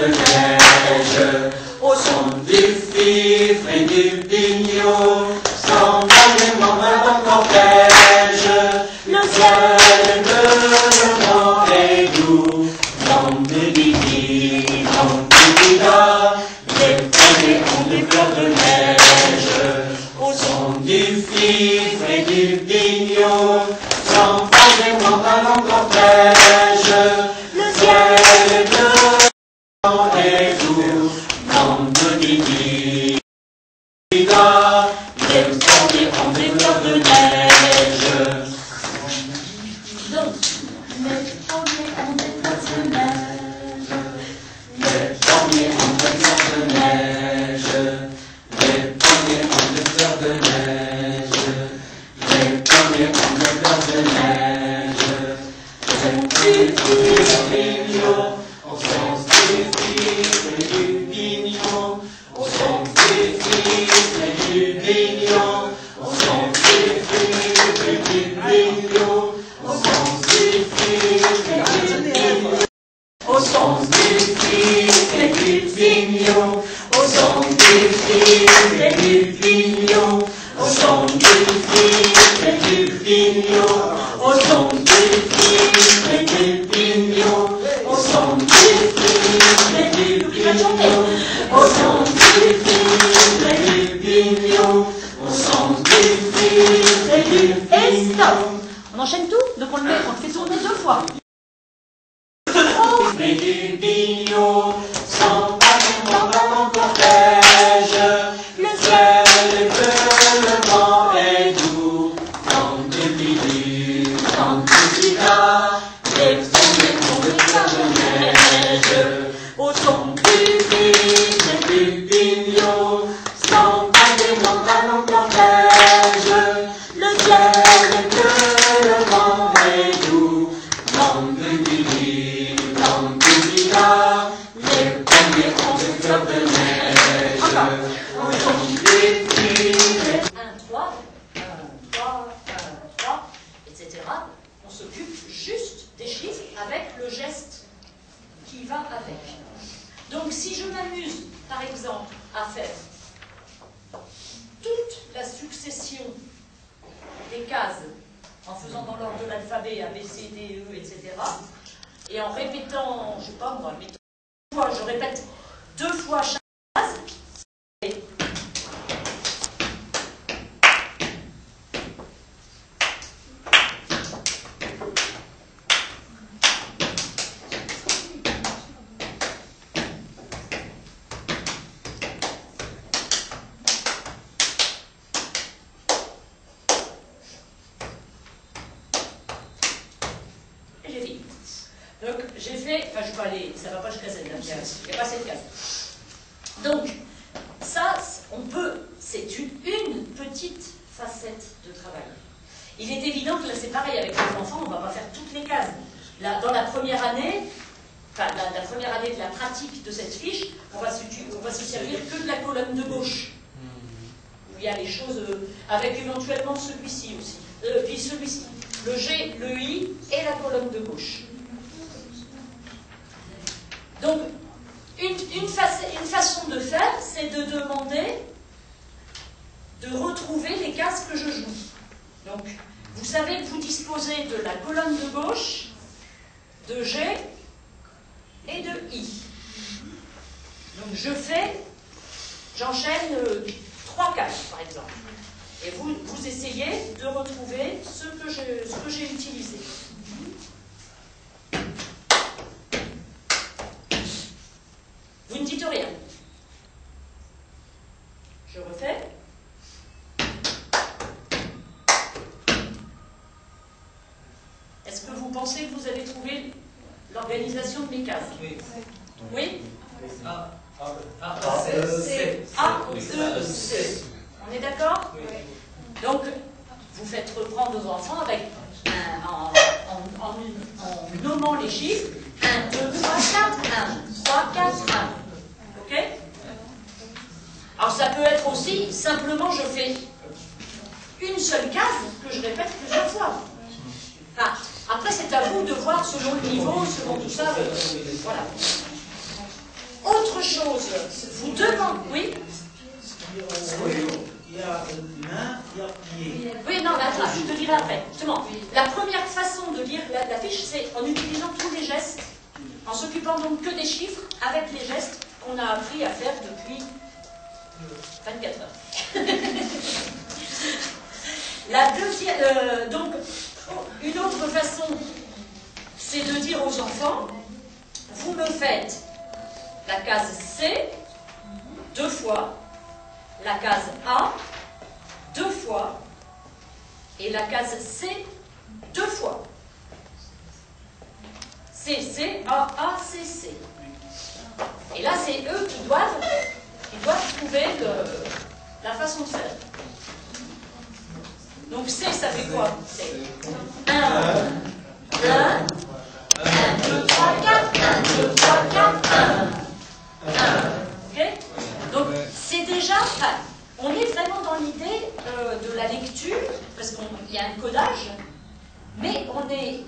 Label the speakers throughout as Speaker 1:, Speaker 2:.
Speaker 1: neige, au son du fifre et du biniou, s'en va les membres d'un cortège. Le ciel est bleu, le vent est doux, l'homme de Didi, l'homme de Dida, les premiers ont des fleurs de neige, au son du fifre et du biniou, s'en va les membres d'un cortège. Le ciel est bleu, et doux, l'homme de Didi, les premiers ont des fleurs de neige.
Speaker 2: Donc, les premiers ont des fleurs de neige.
Speaker 1: Les premiers ont des fleurs de neige. Les premiers ont des fleurs de neige. Les premiers ont des fleurs de neige. C'est du bignon, au sens du fifre et du bignon, au sens du fifre et du bignon, au sens du fifre et du bignon, au sens du fifre et du bignon, au sens du fifre et du bignon, au sens du fifre et du bignon, au sens du fifre et du bignon, au sens du fifre et du bignon, au sens du fifre et du bignon, au sens du fifre et du bignon, au sens du fifre et du bignon.
Speaker 2: Et stop. On enchaîne tout, donc on le fait tourner 2 fois.
Speaker 1: Et du bignon, s'en va en cortège. Le ciel est bleu, le vent est doux. L'homme de Didi, l'homme de Dida, les premiers ont des fleurs de neige. Au son du fifre et du bignon, s'en va des montagnes en cortège. Le ciel est bleu, le vent est doux. L'homme de Didi, l'homme de Dida, les premiers ont des fleurs de neige. Au son du fifre.
Speaker 2: 1, 3, 1, 3, 1, 3, etc. On s'occupe juste des chiffres avec le geste qui va avec. Donc si je m'amuse, par exemple, à faire toute la succession des cases en faisant dans l'ordre de l'alphabet A, B, C, D, E, etc. et en répétant, je ne sais pas moi, je répète 2 fois chaque case. J'ai fini. Donc j'ai fait, enfin je peux aller, ça ne va pas jusqu'à cette case, il n'y a pas cette case. Donc ça, on peut, c'est une petite facette de travail. Il est évident que là c'est pareil avec les enfants, on ne va pas faire toutes les cases. Là, dans la première année, enfin la première année de la pratique de cette fiche, on va se servir que de la colonne de gauche. Où il y a les choses, avec éventuellement celui-ci aussi, puis celui-ci. Le G, le I et la colonne de gauche. Donc, une façon de faire, c'est de demander de retrouver les cases que je joue. Donc, vous savez que vous disposez de la colonne de gauche, de G et de I. Donc, j'enchaîne 3 cases, par exemple. Et vous essayez de retrouver ce que j'ai utilisé. Vous ne dites rien. Je refais. Est-ce que vous pensez que vous avez trouvé l'organisation de mes cases?
Speaker 3: Oui.
Speaker 2: Oui?
Speaker 3: A,
Speaker 2: C. A, E, C. On est d'accord?
Speaker 3: Oui.
Speaker 2: Donc, vous faites reprendre vos enfants avec en nommant les chiffres 1, 2, 3, 4, 1, 3, 4, 1. Ok? Alors, ça peut être aussi, simplement, je fais une seule case que je répète plusieurs fois. Enfin, après, c'est à vous de voir selon le niveau, selon tout ça. Voilà. autre chose, vous demandez... Oui?
Speaker 3: Il y a main, il y a pied.
Speaker 2: Oui, non, mais attends, je te dirai après. Justement, la première façon de lire la fiche, c'est en utilisant tous les gestes, en s'occupant donc que des chiffres, avec les gestes qu'on a appris à faire depuis 24 heures. La deuxième, donc, une autre façon, c'est de dire aux enfants, vous me faites la case C 2 fois, la case A 2 fois et la case C 2 fois. C, C, A, A, C, C. Et là, c'est eux qui doivent trouver la façon de faire. Donc C, ça fait quoi? C'est 1, 1, 2, 3, 4, 1, 2, 3, 4, 1, 1. Ok? Donc, c'est déjà... Enfin, on est vraiment dans l'idée de la lecture, parce qu'il y a un codage, mais on est...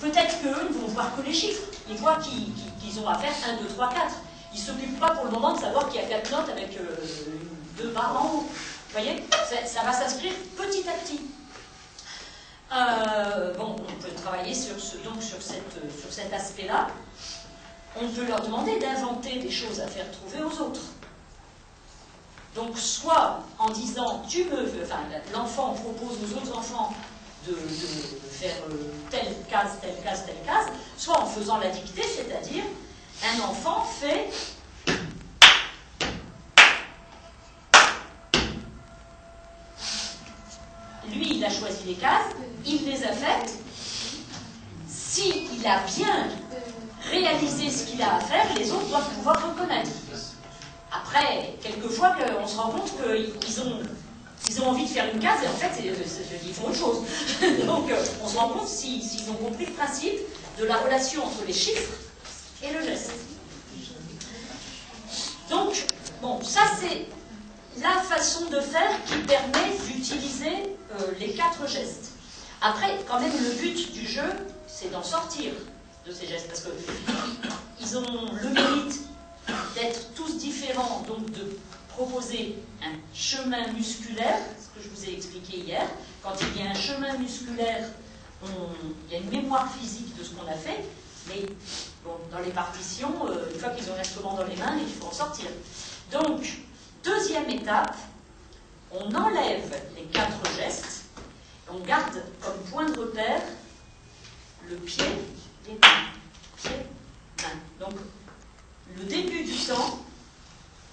Speaker 2: Peut-être qu'eux ne vont voir que les chiffres. Ils voient qu'ils ont à faire 1, 2, 3, 4. Ils ne s'occupent pas pour le moment de savoir qu'il y a 4 notes avec 2 barres en haut. Vous voyez? Ça va s'inscrire petit à petit. Bon, on peut travailler sur cet aspect-là. On peut leur demander d'inventer des choses à faire trouver aux autres. Donc, soit en disant, l'enfant propose aux autres enfants de faire telle case, soit en faisant la dictée, c'est-à-dire, un enfant fait... Lui, il a choisi les cases, il les a faites. S'il a bien réalisé ce qu'il a à faire, les autres doivent pouvoir reconnaître. Après, quelquefois, on se rend compte qu'ils ont envie de faire une case et en fait, ils font autre chose. Donc, on se rend compte s'ils ont compris le principe de la relation entre les chiffres et le geste. Donc, bon, ça c'est la façon de faire qui permet d'utiliser les 4 gestes. Après, quand même, le but du jeu, c'est d'en sortir de ces gestes, parce qu'ils ont le mérite d'être tous différents, donc de proposer un chemin musculaire, ce que je vous ai expliqué hier. Quand il y a un chemin musculaire, il y a une mémoire physique de ce qu'on a fait, mais bon, dans les partitions, une fois qu'ils ont l'instrument dans les mains, il faut en sortir. Donc, deuxième étape, on enlève les 4 gestes, on garde comme point de repère le pied, les mains, pied, main. Donc, le début du temps,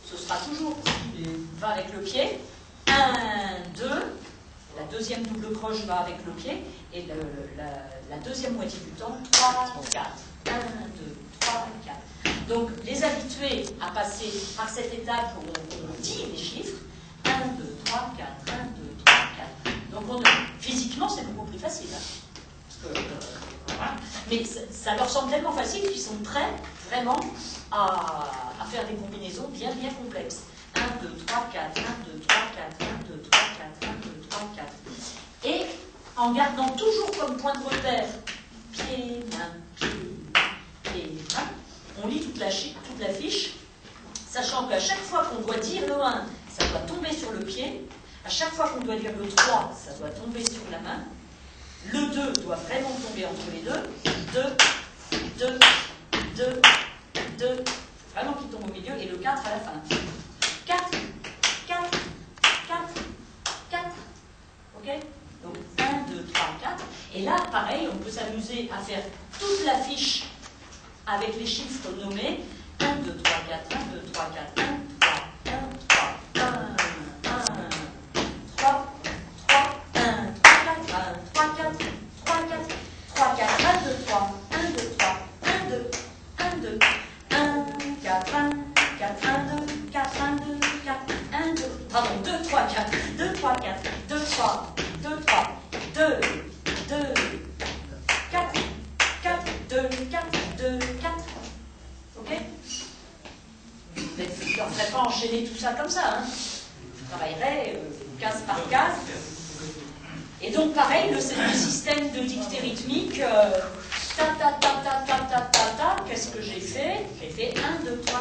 Speaker 2: ce sera toujours, va avec le pied, 1, 2, la deuxième double croche va avec le pied, et la deuxième moitié du temps, 3, 4, 1, 2, 3, 4. Donc, les habituer à passer par cette étape où on dit les chiffres, 1, 2, 3, 4, 1, 2, 3, 4. Donc, physiquement, c'est beaucoup plus facile. Hein, parce que, voilà. Mais ça leur semble tellement facile qu'ils sont prêts, vraiment, à faire des combinaisons bien complexes. 1, 2, 3, 4, 1, 2, 3, 4, 1, 2, 3, 4, 1, 2, 3, 4. Et en gardant toujours comme point de repère pied, main, on lit toute la fiche, sachant qu'à chaque fois qu'on doit dire le 1, ça doit tomber sur le pied, à chaque fois qu'on doit dire le 3, ça doit tomber sur la main, le 2 doit vraiment tomber entre les deux, 2, vraiment qui tombe au milieu, et le 4 à la fin. 4, 4, 4, 4. Ok? Donc 1, 2, 3, 4. Et là, pareil, on peut s'amuser à faire toute la fiche avec les chiffres nommés. 1, 2, 3, 4, 1, 2, 3, 4, 1, 3, 1, 3, 1, 3, 3, 1, 3, 4, 1, 3, 4, 3, 4, 3, 4, 1, 2, 3, 1, 2, 3, 1, 2, 1, 2, 1, 4, 1, 4, 1, 2, 4, 1, 2, 4, 1, 2, pardon, 2, 3, 4, 2, 3, 4, 2, 3, 2, 3, 2, 2, 4, 4, 2, 4, 2, 4. Ok? Mais je ne leur ferai pas enchaîner tout ça comme ça. Hein. Je travaillerai case par case. Et donc, pareil, le système de dictée rythmique, ta, ta, ta, ta, ta, ta, ta, ta, qu'est-ce que j'ai fait? J'ai fait 1, 2, 3,